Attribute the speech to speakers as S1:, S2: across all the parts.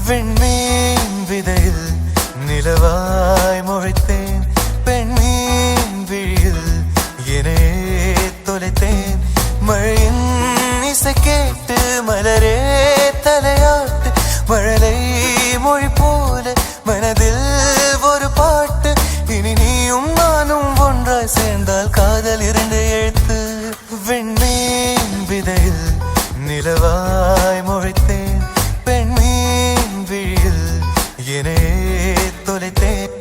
S1: விண்மீன் விதையில் நிலவாய் முளைத்தேன், பெண்மீன் விழியில் என்னே தொலைத்தேன். மழையின் இசை கேட்டு மலரே தலையாட்டு, மழலை மொழி போல மனதில் ஒரு பாட்டு. இனி நீயும் நானும் ஒன்றாய் சேர்ந்தால் காதல் இரண்டு எழுத்து. விண்மீன் விதையில் நிலவாய் முளைத்தேன், பெண்மீன் விழியில் என்னே தொலைத்தேன்.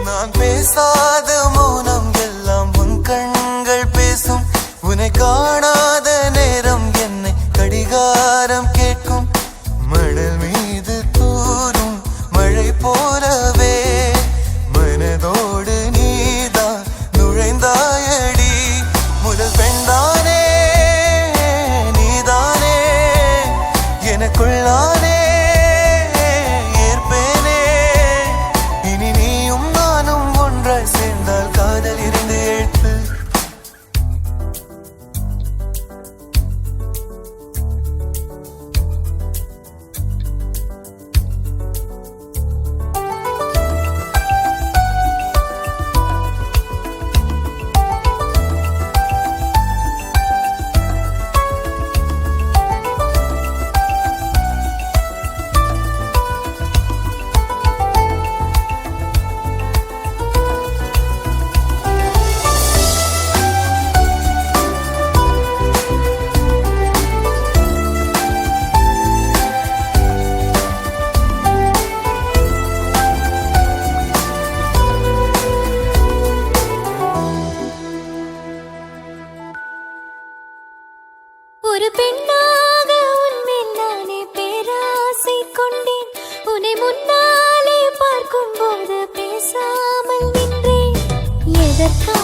S1: நான் பேசாத மௌனம் எல்லாம் உன் கண்கள் பேசும், உன்னை காணாத நேரம் என்னை கடிகாரம் கேட்கும். மணல் மீது தூரும் மழை போலவே மனதோடு நீதான் நுழைந்தாயடி. முதல் பெண்தானே நீதானே, எனக்குள்ளானே ஏற்பேனே. இனி நீயும் நானும் ஒன்றாய் சேர்ந்தால் காதல் இரண்டு எழுத்து.
S2: ஒரு பெண்ணாக உன்மேல் நானே பேராசை கொண்டேன். உன்னை முன்னாலே பார்க்கும் போது பேசாமல் நின்றேன். எதற்காக